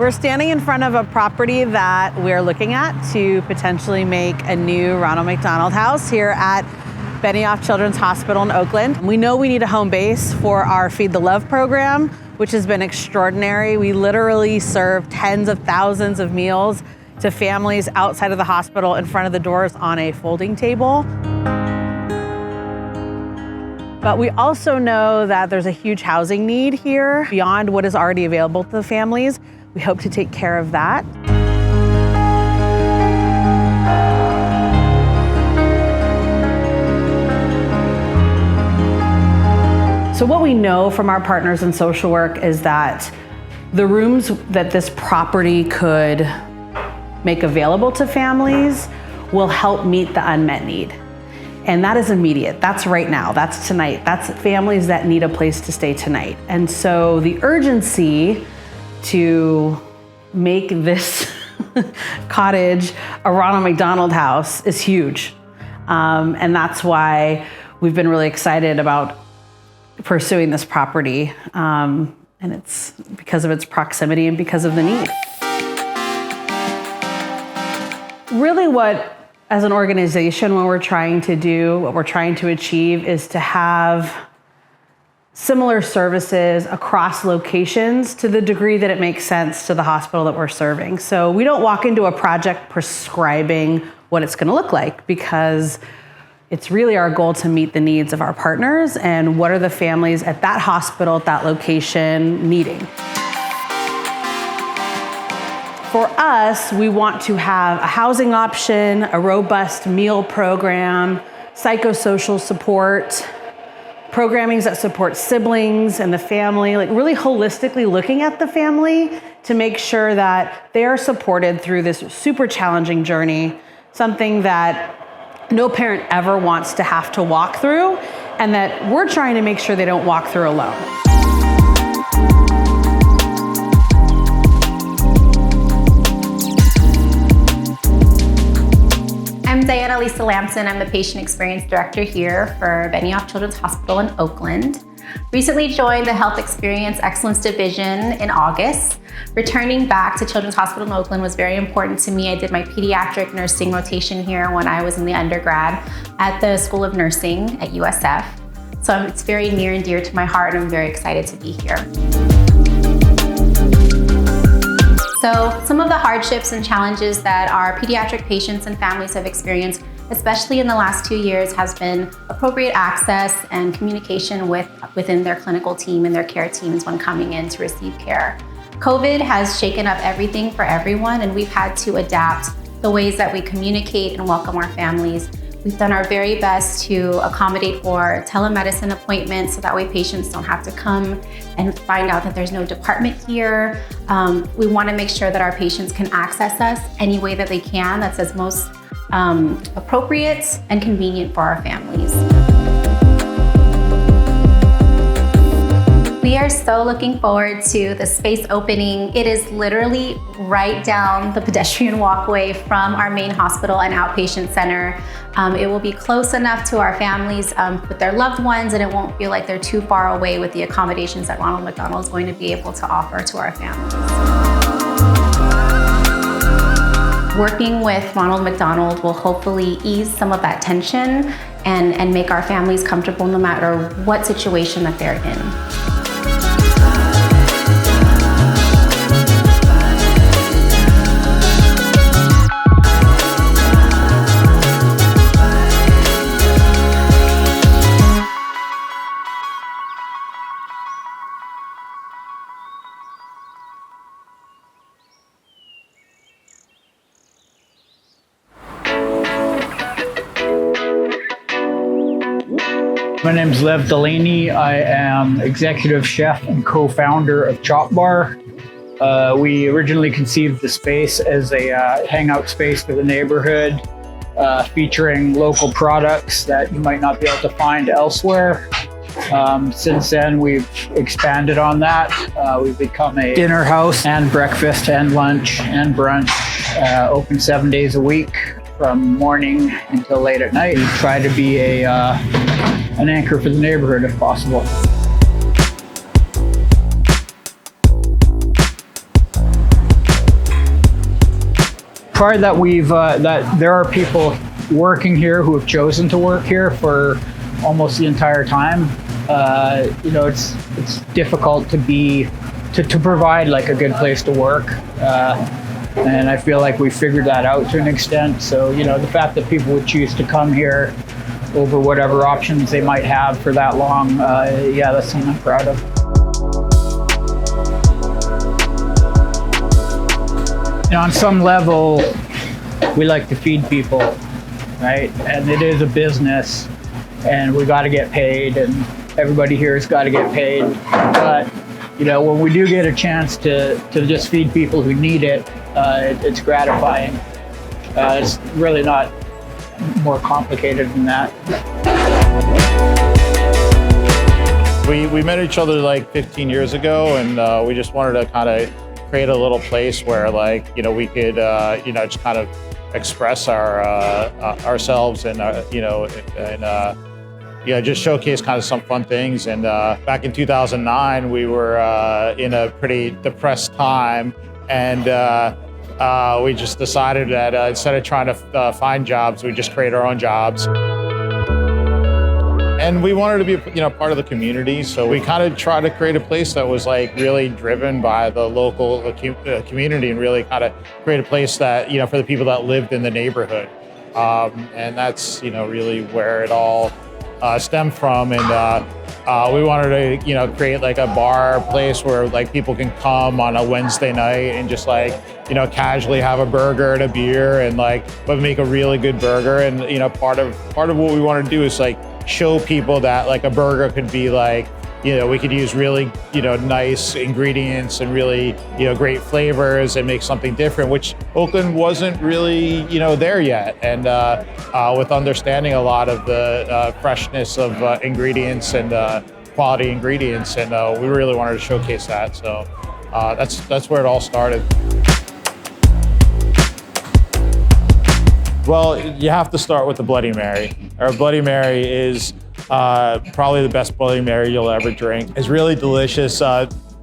We're standing in front of a property that we're looking at to potentially make a new Ronald McDonald House here at Benioff Children's Hospital in Oakland. We know we need a home base for our Feed the Love program, which has been extraordinary. We literally serve tens of thousands of meals to families outside of the hospital in front of the doors on a folding table. But we also know that there's a huge housing need here beyond what is already available to the families. We hope to take care of that. So what we know from our partners in social work is that the rooms that this property could make available to families will help meet the unmet need. And that is immediate. That's right now. That's tonight. That's families that need a place to stay tonight. And so the urgency to make this cottage a Ronald McDonald House is huge. And that's why we've been really excited about pursuing this property. And it's because of its proximity and because of the need. Really as an organization, what we're trying to do, what we're trying to achieve is to have similar services across locations to the degree that it makes sense to the hospital that we're serving. So we don't walk into a project prescribing what it's going to look like, because it's really our goal to meet the needs of our partners and what are the families at that hospital, at that location needing. For us, we want to have a housing option, a robust meal program, psychosocial support, programming that support siblings and the family, like really holistically looking at the family to make sure that they are supported through this super challenging journey, something that no parent ever wants to have to walk through, and that we're trying to make sure they don't walk through alone. I'm Diana Lisa Lamson. I'm the Patient Experience Director here for Benioff Children's Hospital in Oakland. Recently joined the Health Experience Excellence Division in August. Returning back to Children's Hospital in Oakland was very important to me. I did my pediatric nursing rotation here when I was in the undergrad at the School of Nursing at USF. So it's very near and dear to my heart, and I'm very excited to be here. So some of the hardships and challenges that our pediatric patients and families have experienced, especially in the last 2 years, has been appropriate access and communication within their clinical team and their care teams when coming in to receive care. COVID has shaken up everything for everyone, and we've had to adapt the ways that we communicate and welcome our families. We've done our very best to accommodate for telemedicine appointments so that way patients don't have to come and find out that there's no department here. We want to make sure that our patients can access us any way that they can that's as most appropriate and convenient for our families. We are so looking forward to the space opening. It is literally right down the pedestrian walkway from our main hospital and outpatient center. It will be close enough to our families with their loved ones, and it won't feel like they're too far away with the accommodations that Ronald McDonald is going to be able to offer to our families. Working with Ronald McDonald will hopefully ease some of that tension and make our families comfortable no matter what situation that they're in. My name is Lev Delaney. I am executive chef and co-founder of Chop Bar. We originally conceived the space as a hangout space for the neighborhood, featuring local products that you might not be able to find elsewhere. Since then, we've expanded on that. We've become a dinner house and breakfast and lunch and brunch, open 7 days a week from morning until late at night. We try to be an anchor for the neighborhood if possible. pride that that there are people working here who have chosen to work here for almost the entire time. It's difficult to provide like a good place to work. And I feel like we figured that out to an extent. So, the fact that people would choose to come here over whatever options they might have for that long, that's something I'm proud of. On some level, we like to feed people, right? And it is a business, and we got to get paid, and everybody here has got to get paid. But when we do get a chance to just feed people who need it, it's gratifying. It's really not more complicated than that. We met each other like 15 years ago, and we just wanted to kind of create a little place where we could just kind of express ourselves and just showcase kind of some fun things. And back in 2009, we were in a pretty depressed time, and we just decided that instead of trying to find jobs, we just create our own jobs. And we wanted to be, part of the community, so we kind of tried to create a place that was really driven by the local community, and really kind of create a place that, for the people that lived in the neighborhood. And that's, really where it all stemmed from. And we wanted to, create like a bar place where people can come on a Wednesday night and just casually have a burger and a beer, and but make a really good burger. And part of what we want to do is show people that a burger could be we could use really nice ingredients and really great flavors and make something different, which Oakland wasn't really there yet. And with understanding a lot of the freshness of ingredients and quality ingredients, and we really wanted to showcase that. So that's where it all started. Well, you have to start with the Bloody Mary. Our Bloody Mary is probably the best Bloody Mary you'll ever drink. It's really delicious,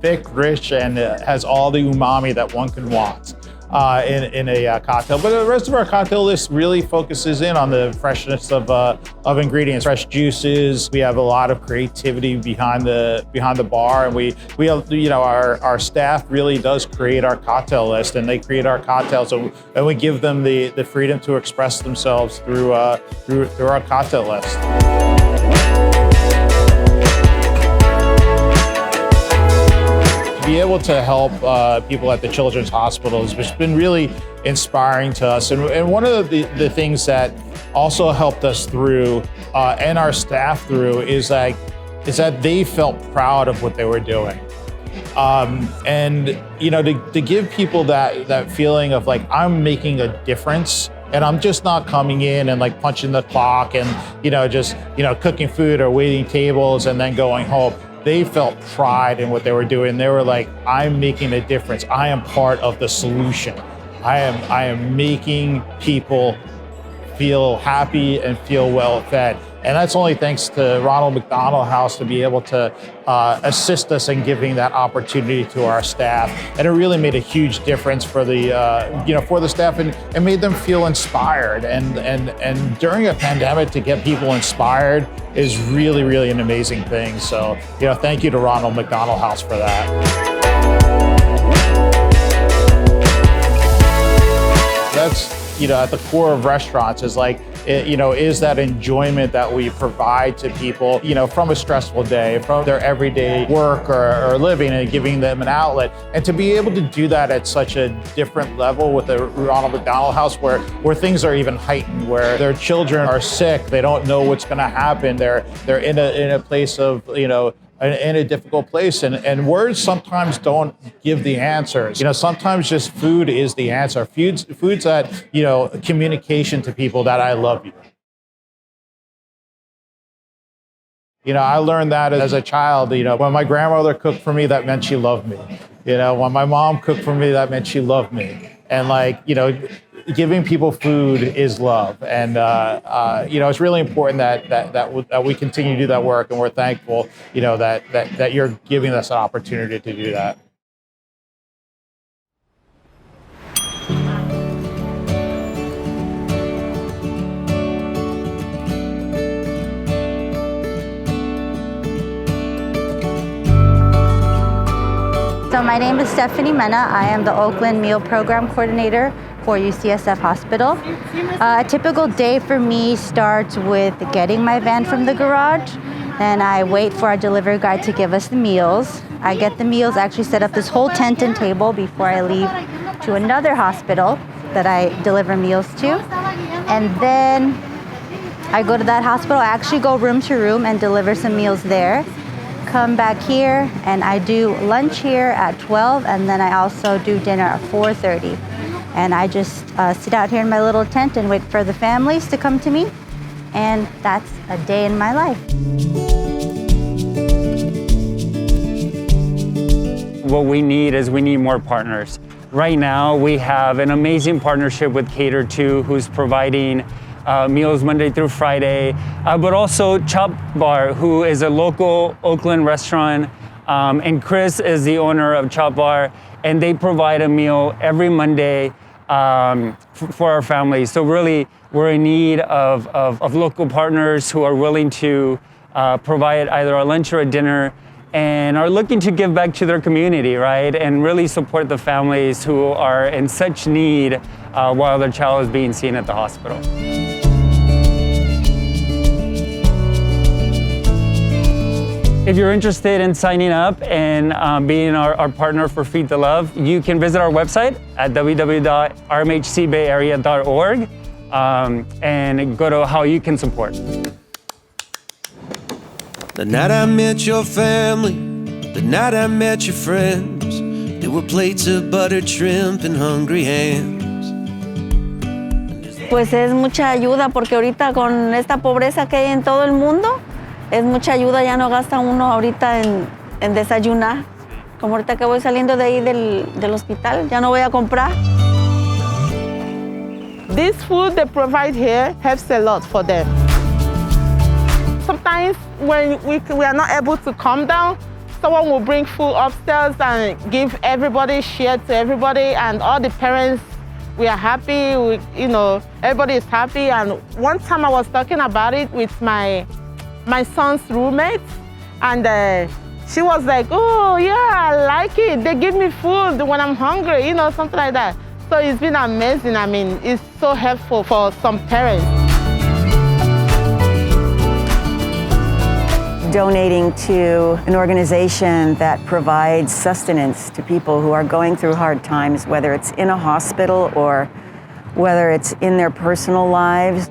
thick, rich, and has all the umami that one could want in a cocktail. But the rest of our cocktail list really focuses in on the freshness of ingredients, fresh juices. We have a lot of creativity behind the bar, and we our staff really does create our cocktail list, and they create our cocktails, and we give them the freedom to express themselves through our cocktail list. To be able to help people at the Children's Hospitals has been really inspiring to us. And one of the things that also helped us through and our staff through is that they felt proud of what they were doing. And to give people that feeling of I'm making a difference, and I'm just not coming in and punching the clock and just cooking food or waiting tables and then going home. They felt pride in what they were doing. They were like, I'm making a difference. I am part of the solution. I am making people feel happy and feel well fed. And that's only thanks to Ronald McDonald House to be able to assist us in giving that opportunity to our staff. And it really made a huge difference for the staff, and made them feel inspired. And during a pandemic, to get people inspired is really, really an amazing thing. So, thank you to Ronald McDonald House for that. That's, at the core of restaurants is is that enjoyment that we provide to people, from a stressful day, from their everyday work or living, and giving them an outlet. And to be able to do that at such a different level with the Ronald McDonald House, where things are even heightened, where their children are sick, they don't know what's going to happen, they're in a place of, in a difficult place, and words sometimes don't give the answers. Sometimes just food is the answer. Food's that, communication to people that I love you. I learned that as a child. When my grandmother cooked for me, that meant she loved me. When my mom cooked for me, that meant she loved me. And giving people food is love, and it's really important that we continue to do that work, and we're thankful, that you're giving us an opportunity to do that. My name is Stephanie Mena. I am the Oakland Meal Program Coordinator for UCSF Hospital. A typical day for me starts with getting my van from the garage, and I wait for our delivery guy to give us the meals. I get the meals, actually set up this whole tent and table before I leave to another hospital that I deliver meals to. And then I go to that hospital, I actually go room to room and deliver some meals there. Come back here and I do lunch here at 12, and then I also do dinner at 4:30. And I just sit out here in my little tent and wait for the families to come to me. And that's a day in my life. What we need is we need more partners. Right now, we have an amazing partnership with Cater 2, who's providing meals Monday through Friday, but also Chop Bar, who is a local Oakland restaurant, and Chris is the owner of Chop Bar, and they provide a meal every Monday for our families. So really, we're in need of local partners who are willing to provide either a lunch or a dinner, and are looking to give back to their community, right? And really support the families who are in such need while their child is being seen at the hospital. If you're interested in signing up and being our partner for Feed the Love, you can visit our website at www.rmhcbayarea.org and go to how you can support. The night I met your family, the night I met your friends, there were plates of buttered shrimp and hungry hands. Pues es mucha ayuda porque ahorita con esta pobreza que hay en todo el mundo, es mucha ayuda, ya no gasta uno ahorita en desayunar. Como ahorita que voy saliendo de ahí del hospital, ya no voy a comprar. This food they provide here helps a lot for them. Sometimes when we are not able to come down, someone will bring food upstairs and give everybody, share to everybody, and all the parents, we are happy, everybody is happy. And one time I was talking about it with my son's roommate, and she was like, oh yeah, I like it. They give me food when I'm hungry, something like that. So it's been amazing. I mean, it's so helpful for some parents. Donating to an organization that provides sustenance to people who are going through hard times, whether it's in a hospital or whether it's in their personal lives.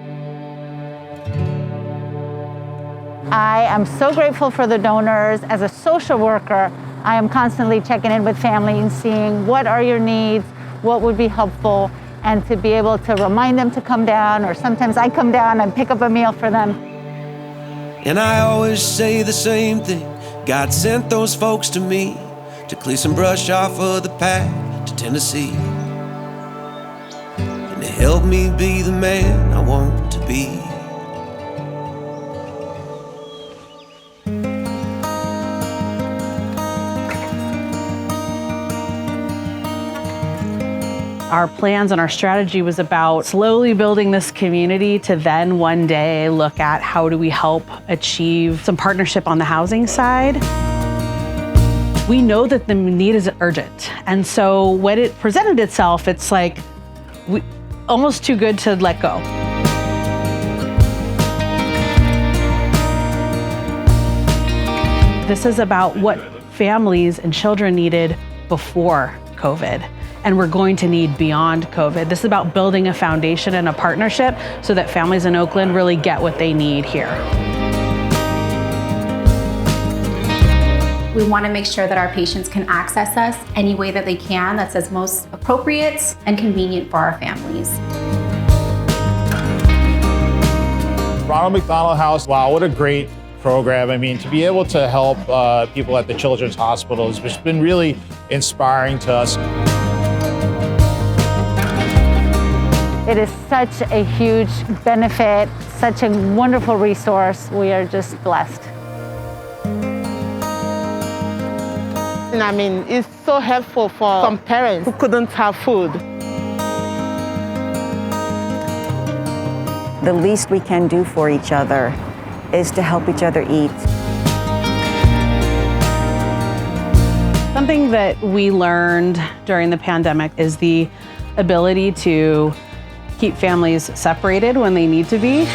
I am so grateful for the donors. As a social worker, I am constantly checking in with family and seeing what are your needs, what would be helpful, and to be able to remind them to come down, or sometimes I come down and pick up a meal for them. And I always say the same thing, God sent those folks to me to clear some brush off of the path to Tennessee, and to help me be the man I want to be. Our plans and our strategy was about slowly building this community to then one day look at how do we help achieve some partnership on the housing side. We know that the need is urgent. And so when it presented itself, it's like almost too good to let go. This is about what families and children needed before COVID, and we're going to need beyond COVID. This is about building a foundation and a partnership so that families in Oakland really get what they need here. We want to make sure that our patients can access us any way that they can that's as most appropriate and convenient for our families. Ronald McDonald House, wow, what a great program. I mean, to be able to help people at the Children's Hospital has just been really inspiring to us. It is such a huge benefit, such a wonderful resource. We are just blessed. And I mean, it's so helpful for some parents who couldn't have food. The least we can do for each other is to help each other eat. Something that we learned during the pandemic is the ability to keep families separated when they need to be.